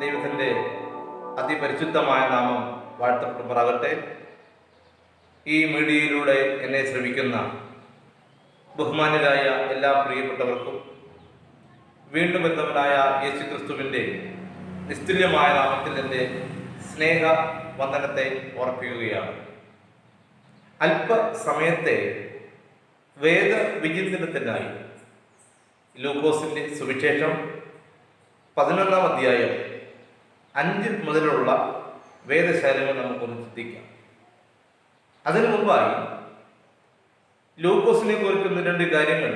ദൈവത്തിൻ്റെ അതിപരിശുദ്ധമായ നാമം വാഴ്ത്തപ്പെടുമാറാകട്ടെ. ഈ മീഡിയയിലൂടെ എന്നെ ശ്രമിക്കുന്ന ബഹുമാന്യരായ എല്ലാ പ്രിയപ്പെട്ടവർക്കും വീണ്ടും ബന്ധവനായ യേശു ക്രിസ്തുവിൻ്റെ നിസ്തുല്യമായ നാമത്തിൽ എൻ്റെ സ്നേഹ വന്ദനത്തെ ഓർപ്പിക്കുകയാണ്. അല്പസമയത്തെ വേദവിചിന്തനത്തിനായി ലൂക്കോസിൻ്റെ സുവിശേഷം 11-ാം അധ്യായം 5 മുതലുള്ള വേദശാലകൾ നമുക്കൊന്ന് ചിന്തിക്കാം. അതിനു മുമ്പായി ലൂക്കോസിനെ കുറിക്കുന്ന 2 കാര്യങ്ങൾ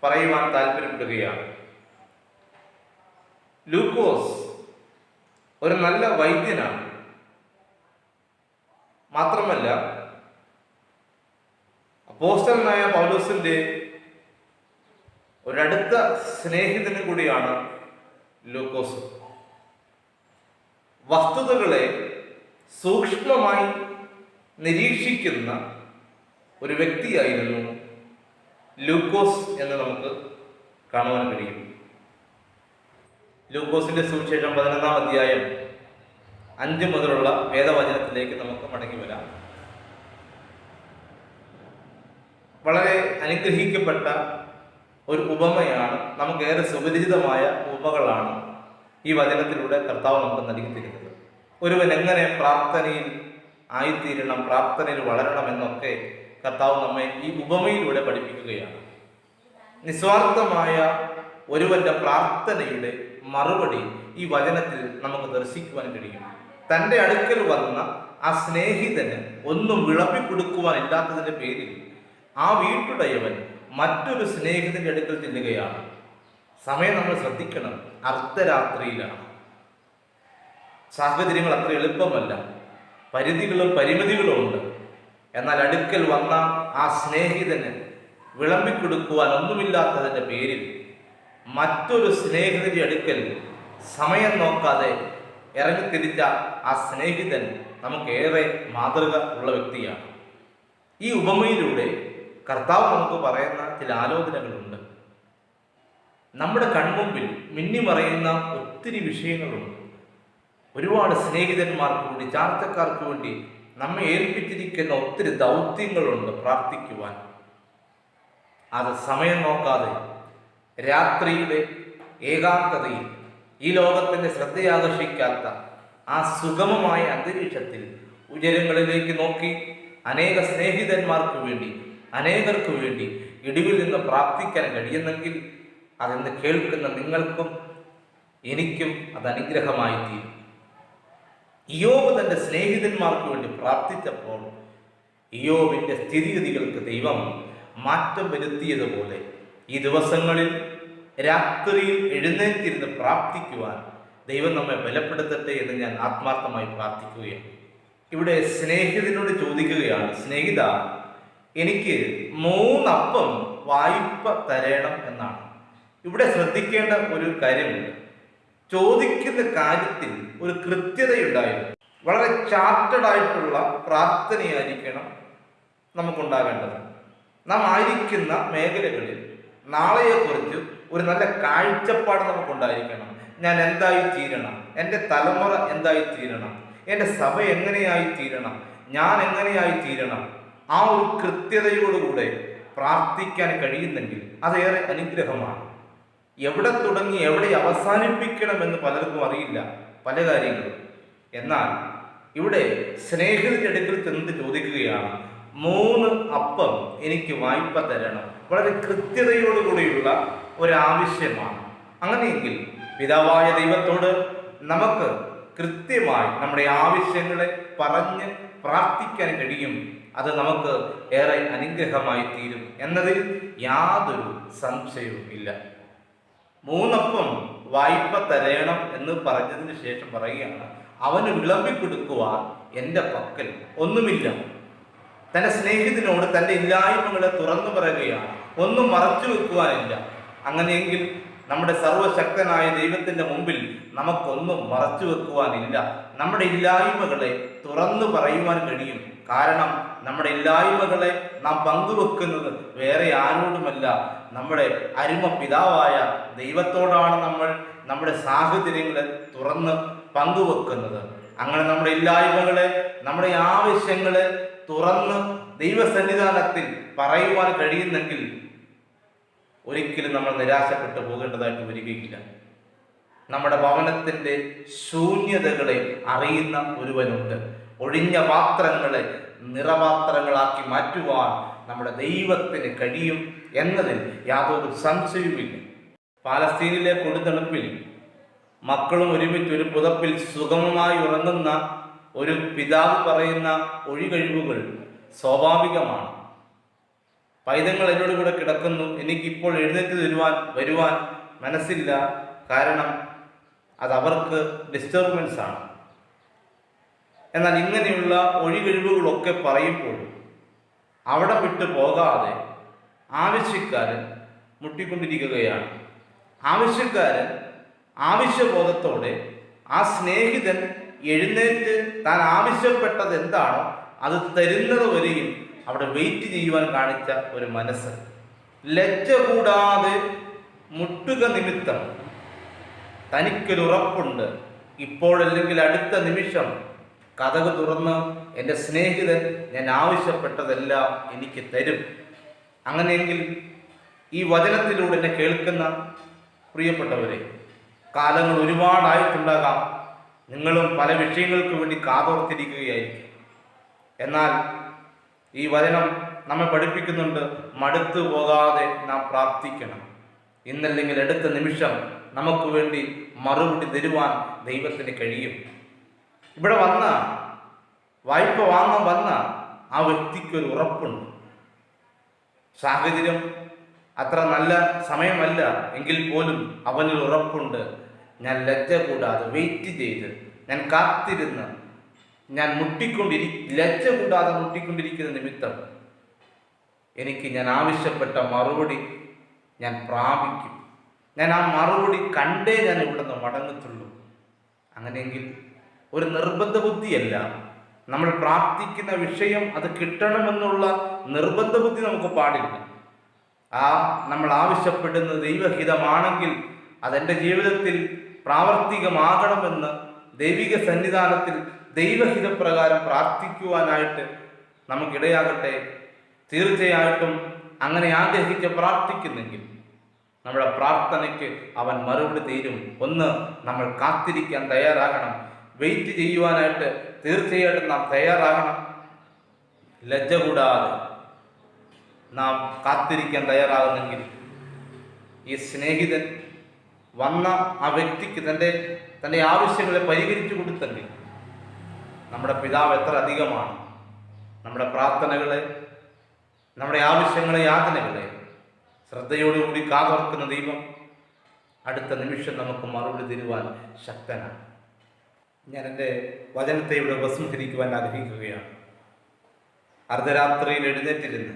പറയുവാൻ താല്പര്യപ്പെടുകയാണ്. ലൂക്കോസ് ഒരു നല്ല വൈദ്യനാണ്. മാത്രമല്ല അപ്പോസ്തലനായ പൗലോസിന്റെ ഒരടുത്ത സ്നേഹിതനും കൂടിയാണ് ലൂക്കോസ്. വസ്തുതകളെ സൂക്ഷ്മമായി നിരീക്ഷിക്കുന്ന ഒരു വ്യക്തിയായിരുന്നു ലൂക്കോസ് എന്ന് നമുക്ക് കാണുവാൻ കഴിയും. ലൂക്കോസിന്റെ സുവിശേഷം 11-ാം അധ്യായം 5 മുതലുള്ള വേദവചനത്തിലേക്ക് നമുക്ക് മടങ്ങി വരാം. വളരെ അനുഗ്രഹിക്കപ്പെട്ട ഒരു ഉപമയാണ്, നമുക്കേറെ സുപരിചിതമായ ഉപമകളാണ് ഈ വചനത്തിലൂടെ കർത്താവ് നമുക്ക് നൽകിത്തരുന്നത്. ഒരുവൻ എങ്ങനെ പ്രാർത്ഥനയിൽ ആയിത്തീരണം, പ്രാർത്ഥനയിൽ വളരണം എന്നൊക്കെ കർത്താവ് നമ്മെ ഈ ഉപമയിലൂടെ പഠിപ്പിക്കുകയാണ്. നിസ്വാർത്ഥമായ ഒരുവന്റെ പ്രാർത്ഥനയുടെ മറുപടി ഈ വചനത്തിൽ നമുക്ക് ദർശിക്കുവാൻ കഴിയും. തൻ്റെ അടുക്കൽ വന്ന ആ സ്നേഹിതന് ഒന്നും വിളമ്പിക്കൊടുക്കുവാനില്ലാത്തതിൻ്റെ പേരിൽ ആ വീട്ടുടയവൻ മറ്റൊരു സ്നേഹിതന്റെ അടുക്കൽ ചെല്ലുകയാണ്. സമയം നമ്മൾ ശ്രദ്ധിക്കണം, അർദ്ധരാത്രിയിലാണ്. സാഹചര്യങ്ങൾ അത്ര എളുപ്പമല്ല, പരിധികളും പരിമിതികളും ഉണ്ട്. എന്നാൽ അടുക്കൽ വന്ന ആ സ്നേഹിതന് വിളമ്പിക്കൊടുക്കുവാൻ ഒന്നുമില്ലാത്തതിൻ്റെ പേരിൽ മറ്റൊരു സ്നേഹിതന്റെ അടുക്കൽ സമയം നോക്കാതെ ഇറങ്ങിത്തിരിച്ച ആ സ്നേഹിതൻ നമുക്കേറെ മാതൃക ഉള്ള വ്യക്തിയാണ്. ഈ ഉപമയിലൂടെ കർത്താവ് നമുക്ക് പറയുന്ന ചില ആലോചനകളുണ്ട്. നമ്മുടെ കൺമുമ്പിൽ മിന്നിമറയുന്ന ഒത്തിരി വിഷയങ്ങളുണ്ട്. ഒരുപാട് സ്നേഹിതന്മാർക്ക് വേണ്ടി, ചാർച്ചക്കാർക്ക് വേണ്ടി നമ്മെ ഏൽപ്പിച്ചിരിക്കുന്ന ഒത്തിരി ദൗത്യങ്ങളുണ്ട് പ്രാർത്ഥിക്കുവാൻ. അത് സമയം നോക്കാതെ രാത്രിയിലെ ഏകാന്തതയിൽ ഈ ലോകത്തിൻ്റെ ശ്രദ്ധയാകർഷിക്കാത്ത ആ സുഗമമായ അന്തരീക്ഷത്തിൽ ഉയരങ്ങളിലേക്ക് നോക്കി അനേക സ്നേഹിതന്മാർക്ക് വേണ്ടി, അനേകർക്ക് വേണ്ടി ഇടിവിൽ നിന്ന് പ്രാർത്ഥിക്കാൻ കഴിയുന്നെങ്കിൽ അതെന്ന് കേൾക്കുന്ന നിങ്ങൾക്കും എനിക്കും അത് അനുഗ്രഹമായി തീരും. ഇയ്യോബ് തൻ്റെ സ്നേഹിതന്മാർക്ക് വേണ്ടി പ്രാർത്ഥിച്ചപ്പോൾ ഇയ്യോബിൻ്റെ സ്ഥിതിഗതികൾക്ക് ദൈവം മാറ്റം വരുത്തിയതുപോലെ ഈ ദിവസങ്ങളിൽ രാത്രിയിൽ എഴുന്നേറ്റിരുന്ന് പ്രാർത്ഥിക്കുവാൻ ദൈവം നമ്മെ ബലപ്പെടുത്തട്ടെ എന്ന് ഞാൻ ആത്മാർത്ഥമായി പ്രാർത്ഥിക്കുകയാണ്. ഇവിടെ സ്നേഹിതനോട് ചോദിക്കുകയാണ്, സ്നേഹിത, എനിക്ക് 3 അപ്പം വായ്പ തരണം എന്നാണ്. ഇവിടെ ശ്രദ്ധിക്കേണ്ട ഒരു കാര്യമുണ്ട്. ചോദിക്കുന്ന കാര്യത്തിൽ ഒരു കൃത്യതയുണ്ടായിരുന്നു. വളരെ ചാർട്ടഡായിട്ടുള്ള പ്രാർത്ഥനയായിരിക്കണം നമുക്കുണ്ടാകേണ്ടത്. നാം ആയിരിക്കുന്ന മേഖലകളിൽ നാളെയെക്കുറിച്ച് ഒരു നല്ല കാഴ്ചപ്പാട് നമുക്കുണ്ടായിരിക്കണം. ഞാൻ എന്തായി തീരണം, എൻ്റെ തലമുറ എന്തായി തീരണം, എൻ്റെ സഭ എങ്ങനെയായി തീരണം, ഞാൻ എങ്ങനെയായി തീരണം. ആ ഒരു കൃത്യതയോടുകൂടെ പ്രാർത്ഥിക്കാൻ കഴിയുന്നെങ്കിൽ അതേറെ അനുഗ്രഹമാണ്. എവിടെ തുടങ്ങി എവിടെ അവസാനിപ്പിക്കണമെന്ന് പലർക്കും അറിയില്ല പല കാര്യങ്ങളും. എന്നാൽ ഇവിടെ സ്നേഹിതന്റെ അടുക്കൽ ചെന്ന് ചോദിക്കുകയാണ്, 3 അപ്പം എനിക്ക് വായ്പ തരണം. വളരെ കൃത്യതയോടുകൂടിയുള്ള ഒരാവശ്യമാണ്. അങ്ങനെയെങ്കിൽ പിതാവായ ദൈവത്തോട് നമുക്ക് കൃത്യമായി നമ്മുടെ ആവശ്യങ്ങളെ പറഞ്ഞ് പ്രാർത്ഥിക്കാൻ കഴിയും. അത് നമുക്ക് ഏറെ അനുഗ്രഹമായി തീരും എന്നതിൽ യാതൊരു സംശയവും ഇല്ല. 3 അപ്പം വായ്പ തരണം എന്ന് പറഞ്ഞതിന് ശേഷം പറയുകയാണ്, അവന് വിളമ്പിക്കൊടുക്കുവാൻ എൻ്റെ പക്കൽ ഒന്നുമില്ല. തൻ്റെ സ്നേഹിതനോട് തൻ്റെ ഇല്ലായ്മകളെ തുറന്നു പറയുകയാണ്, ഒന്നും മറച്ചു വെക്കുവാനില്ല. അങ്ങനെയെങ്കിൽ നമ്മുടെ സർവശക്തനായ ദൈവത്തിൻ്റെ മുമ്പിൽ നമുക്കൊന്നും മറച്ചു വെക്കുവാനില്ല. നമ്മുടെ ഇല്ലായ്മകളെ തുറന്നു പറയുവാൻ കഴിയും. കാരണം നമ്മുടെ ഇല്ലായ്മകളെ നാം പങ്കുവെക്കുന്നത് വേറെ ആരോടുമല്ല, നമ്മുടെ അരുമ പിതാവായ ദൈവത്തോടാണ് നമ്മൾ നമ്മുടെ സാഹചര്യങ്ങളെ തുറന്ന് പങ്കുവെക്കുന്നത്. അങ്ങനെ നമ്മുടെ ഇല്ലായ്മകളെ, നമ്മുടെ ആവശ്യങ്ങളെ തുറന്ന് ദൈവസന്നിധാനത്തിൽ പറയുവാൻ കഴിയുന്നെങ്കിൽ ഒരിക്കലും നമ്മൾ നിരാശപ്പെട്ടു പോകേണ്ടതായിട്ട് വരികയില്ല. നമ്മുടെ ഭവനത്തിൻ്റെ ശൂന്യതകളെ അറിയുന്ന ഒരുവനുണ്ട്. ഒഴിഞ്ഞ പാത്രങ്ങളെ നിറപാത്രങ്ങളാക്കി മാറ്റുവാൻ നമ്മുടെ ദൈവത്തിന് കഴിയും എന്നതിൽ യാതൊരു സംശയവുമില്ല. പാലസ്തീനിലെ കൊടുതണുപ്പിൽ മക്കളും ഒരുമിച്ച് ഒരു പുതപ്പിൽ സുഗമമായി ഉറങ്ങുന്ന ഒരു പിതാവ് പറയുന്ന ഒഴികഴിവുകൾ സ്വാഭാവികമാണ്. പൈതങ്ങൾ എന്നോട് കൂടെ കിടക്കുന്നു, എനിക്കിപ്പോൾ എഴുന്നേറ്റ് വരുവാൻ മനസ്സില്ല, കാരണം അത് അവർക്ക് ഡിസ്റ്റർബൻസ് ആണ്. എന്നാൽ ഇങ്ങനെയുള്ള ഒഴികഴിവുകളൊക്കെ പറയുമ്പോൾ അവിടെ വിട്ടു പോകാതെ ആവശ്യക്കാരൻ മുട്ടിക്കൊണ്ടിരിക്കുകയാണ്. ആവശ്യക്കാരൻ ആവശ്യബോധത്തോടെ ആ സ്നേഹിതൻ എഴുന്നേറ്റ് താൻ ആവശ്യപ്പെട്ടത് എന്താണോ അത് തരുന്നത് വരെയും അവിടെ വെയിറ്റ് ചെയ്യുവാൻ കാണിച്ച ഒരു മനസ്സ്, ലജ്ജ കൂടാതെ മുട്ടുക നിമിത്തം തനിക്കൊരു ഉറപ്പുണ്ട്, ഇപ്പോഴല്ലെങ്കിൽ അടുത്ത നിമിഷം കതക് തുറന്ന് എൻ്റെ സ്നേഹിതൻ ഞാൻ ആവശ്യപ്പെട്ടതെല്ലാം എനിക്ക് തരും. അങ്ങനെയെങ്കിൽ ഈ വചനത്തിലൂടെ എന്നെ കേൾക്കുന്ന പ്രിയപ്പെട്ടവരെ, കാലങ്ങൾ ഒരുപാടായിട്ടുണ്ടാകാം, നിങ്ങളും പല വിഷയങ്ങൾക്ക് വേണ്ടി കാതോർത്തിരിക്കുകയായിരിക്കും. എന്നാൽ ഈ വചനം നമ്മെ പഠിപ്പിക്കുന്നുണ്ട്, മടുത്തു പോകാതെ നാം പ്രാർത്ഥിക്കണം. ഇന്നല്ലെങ്കിൽ അടുത്ത നിമിഷം നമുക്ക് വേണ്ടി മറുപടി തരുവാൻ ദൈവത്തിന് കഴിയും. ഇവിടെ വന്ന വായ്പ വാങ്ങാൻ വന്ന ആ വ്യക്തിക്കൊരു ഉറപ്പുണ്ട്. സാഹചര്യം അത്ര നല്ല സമയമല്ല എങ്കിൽ പോലും അവനൊരു ഉറപ്പുണ്ട്, ഞാൻ ലജ്ജ കൂടാതെ വെയിറ്റ് ചെയ്ത്, ഞാൻ കാത്തിരുന്ന്, ഞാൻ ലജ്ജ കൂടാതെ മുട്ടിക്കൊണ്ടിരിക്കുന്ന നിമിത്തം എനിക്ക് ഞാൻ ആവശ്യപ്പെട്ട മറുപടി ഞാൻ പ്രാപിക്കും. ഞാൻ ആ മറുപടി കണ്ടേ ഞാൻ ഇവിടെ നിന്ന് മടങ്ങത്തുള്ളൂ. അങ്ങനെയെങ്കിൽ ഒരു നിർബന്ധ ബുദ്ധിയല്ല, നമ്മൾ പ്രാർത്ഥിക്കുന്ന വിഷയം അത് കിട്ടണമെന്നുള്ള നിർബന്ധ ബുദ്ധി നമുക്ക് പാടില്ല. നമ്മൾ ആവശ്യപ്പെടുന്നത് ദൈവഹിതമാണെങ്കിൽ അതെൻ്റെ ജീവിതത്തിൽ പ്രാവർത്തികമാകണമെന്ന് ദൈവിക സന്നിധാനത്തിൽ ദൈവഹിതപ്രകാരം പ്രാർത്ഥിക്കുവാനായിട്ട് നമുക്കിടയാകട്ടെ. തീർച്ചയായിട്ടും അങ്ങനെ ആഗ്രഹിച്ച് പ്രാർത്ഥിക്കുന്നെങ്കിൽ നമ്മുടെ പ്രാർത്ഥനയ്ക്ക് അവൻ മറുപടി തീരും. ഒന്ന്, നമ്മൾ കാത്തിരിക്കാൻ തയ്യാറാകണം. വെയിറ്റ് ചെയ്യുവാനായിട്ട് തീർച്ചയായിട്ടും നാം തയ്യാറാകണം. ലജ്ജ കൂടാതെ നാം കാത്തിരിക്കാൻ തയ്യാറാകുന്നെങ്കിൽ ഈ സ്നേഹിതൻ വന്ന ആ വ്യക്തിക്ക് തൻ്റെ ആവശ്യങ്ങളെ പരിഹരിച്ചു കൊടുത്തെങ്കിൽ നമ്മുടെ പിതാവ് എത്ര അധികമാണ്. നമ്മുടെ പ്രാർത്ഥനകളെ, നമ്മുടെ ആവശ്യങ്ങളെ, യാതനകളെ ശ്രദ്ധയോടുകൂടി കാതോർക്കുന്ന ദൈവം അടുത്ത നിമിഷം നമുക്ക് മറുപടി തരുവാൻ ശക്തനാണ്. ഞാൻ എൻ്റെ വചനത്തെ ഇവിടെ ഉപസംഹരിക്കുവാൻ ആഗ്രഹിക്കുകയാണ്. അർദ്ധരാത്രിയിൽ എഴുന്നേറ്റിരുന്ന്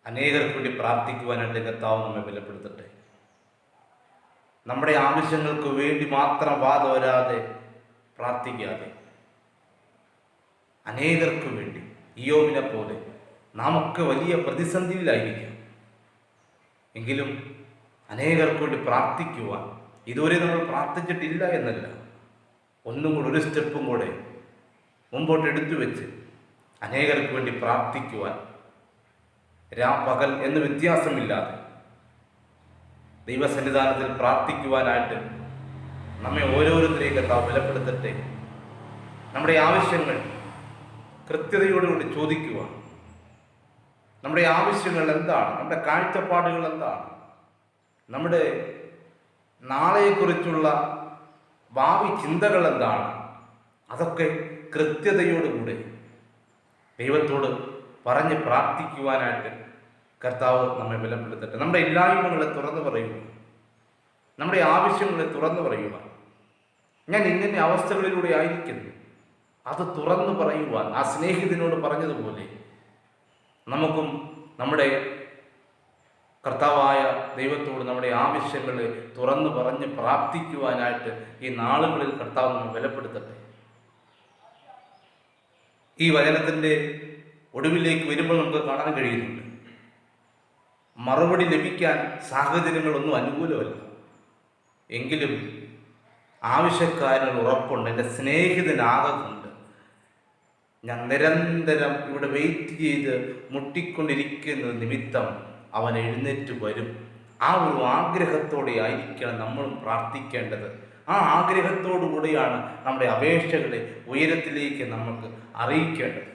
അനേകർക്ക് വേണ്ടി പ്രാർത്ഥിക്കുവാനായിട്ട് കർത്താവ് നമ്മെ ബലപ്പെടുത്തട്ടെ. നമ്മുടെ ആവശ്യങ്ങൾക്ക് വേണ്ടി മാത്രം വാതോരാതെ പ്രാർത്ഥിക്കാതെ അനേകർക്ക് വേണ്ടി, ഇയ്യോബിനെ പോലെ നാമൊക്കെ വലിയ പ്രതിസന്ധിയിലായിരിക്കാം, എങ്കിലും അനേകർക്ക് വേണ്ടി പ്രാർത്ഥിക്കുവാൻ ഇതുവരെ നമ്മൾ പ്രാർത്ഥിച്ചിട്ടില്ല എന്നല്ല, ഒന്നും കൂടെ ഒരു സ്റ്റെപ്പും കൂടെ മുമ്പോട്ട് എടുത്തു വെച്ച് അനേകർക്ക് വേണ്ടി പ്രാർത്ഥിക്കുവാൻ പകൽ എന്ന് വ്യത്യാസമില്ലാതെ ദൈവസന്നിധാനത്തിൽ പ്രാർത്ഥിക്കുവാനായിട്ട് നമ്മെ ഓരോരുത്തരെയും കർത്താവ് ബലപ്പെടുത്തട്ടെ. നമ്മുടെ ആവശ്യങ്ങൾ കൃത്യതയോടുകൂടി ചോദിക്കുക. നമ്മുടെ ആവശ്യങ്ങൾ എന്താണ്, നമ്മുടെ കാഴ്ചപ്പാടുകൾ എന്താണ്, നമ്മുടെ നാളെയെക്കുറിച്ചുള്ള ഭാവി ചിന്തകൾ എന്താണ്, അതൊക്കെ കൃത്യതയോടുകൂടി ദൈവത്തോട് പറഞ്ഞ് പ്രാർത്ഥിക്കുവാനായിട്ട് കർത്താവ് നമ്മെ ബലപ്പെടുത്തട്ടെ. നമ്മുടെ ഇല്ലായ്മകളെ തുറന്നു പറയുക, നമ്മുടെ ആവശ്യങ്ങളെ തുറന്നു പറയുക. ഞാൻ ഇങ്ങനെ അവസ്ഥകളിലൂടെ ആയിരിക്കുന്നു, അത് തുറന്നു പറയുവാൻ ആ സ്നേഹിതനോട് പറഞ്ഞതുപോലെ നമുക്കും നമ്മുടെ കർത്താവായ ദൈവത്തോട് നമ്മുടെ ആവശ്യങ്ങളെ തുറന്നു പറഞ്ഞ് പ്രാർത്ഥിക്കുവാനായിട്ട് ഈ നാളുകളിൽ കർത്താവ് നമ്മെ ബലപ്പെടുത്തട്ടെ. ഈ വചനത്തിൻ്റെ ഒടുവിലേക്ക് വരുമ്പോൾ നമുക്ക് കാണാൻ കഴിയുന്നുണ്ട്. മറുപടി ലഭിക്കാൻ സാഹചര്യങ്ങളൊന്നും അനുകൂലമല്ല. എങ്കിലും ആവശ്യക്കാരന് ഉറപ്പുണ്ട്, എൻ്റെ സ്നേഹിതനാകുന്നുണ്ട്, ഞാൻ നിരന്തരം ഇവിടെ വെയിറ്റ് ചെയ്ത് മുട്ടിക്കൊണ്ടിരിക്കുന്ന നിമിത്തം അവൻ എഴുന്നേറ്റ് വരും. ആ ഒരു ആഗ്രഹത്തോടെ ആയിരിക്കണം നമ്മളും പ്രാർത്ഥിക്കേണ്ടത്. ആ ആഗ്രഹത്തോടു കൂടിയാണ് നമ്മുടെ അപേക്ഷകളെ ഉയരത്തിലേക്ക് നമുക്ക് അറിയിക്കേണ്ടത്.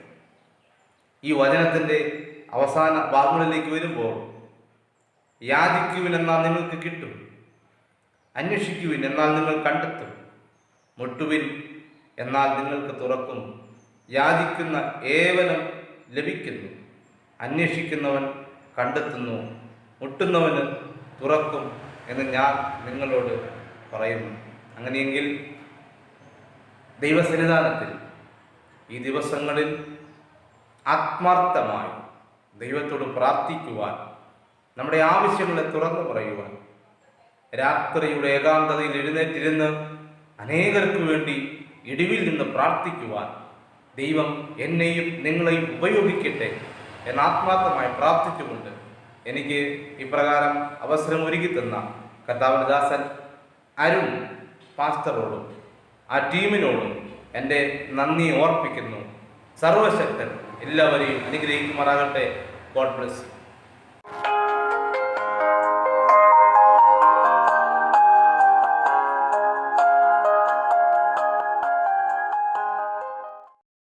ഈ വചനത്തിൻ്റെ അവസാന ഭാഗങ്ങളിലേക്ക് വരുമ്പോൾ, യാചിക്കുവിൻ എന്നാൽ നിങ്ങൾക്ക് കിട്ടും, അന്വേഷിക്കുവിൻ എന്നാൽ നിങ്ങൾ കണ്ടെത്തും, മുട്ടുവിൻ എന്നാൽ നിങ്ങൾക്ക് തുറക്കും. യാചിക്കുന്ന ഏവനും ലഭിക്കുന്നു, അന്വേഷിക്കുന്നവൻ കണ്ടെത്തുന്നു, മുട്ടുന്നവന് തുറക്കും എന്ന് ഞാൻ നിങ്ങളോട് പറയുന്നു. അങ്ങനെയെങ്കിൽ ദൈവസന്നിധാനത്തിൽ ഈ ദിവസങ്ങളിൽ ആത്മാർത്ഥമായി ദൈവത്തോട് പ്രാർത്ഥിക്കുവാൻ, നമ്മുടെ ആവശ്യങ്ങളെ തുറന്നു പറയുവാൻ, രാത്രിയുടെ ഏകാന്തതയിൽ എഴുന്നേറ്റിരുന്ന് അനേകർക്ക് വേണ്ടി ഇടിവിൽ നിന്ന് പ്രാർത്ഥിക്കുവാൻ ദൈവം എന്നെയും നിങ്ങളെയും ഉപയോഗിക്കട്ടെ എന്ന് ആത്മാർത്ഥമായി പ്രാർത്ഥിച്ചുകൊണ്ട് എനിക്ക് ഇപ്രകാരം അവസരം ഒരുക്കി തന്ന കർത്താവിന്റെ ദാസൻ അരുൺ പാസ്റ്ററോടും ആ ടീമിനോടും എൻ്റെ നന്ദി ഓർപ്പിക്കുന്നു. സർവശക്തൻ എല്ലാവരെയും അനുഗ്രഹിക്കുമാറാകട്ടെ. God bless.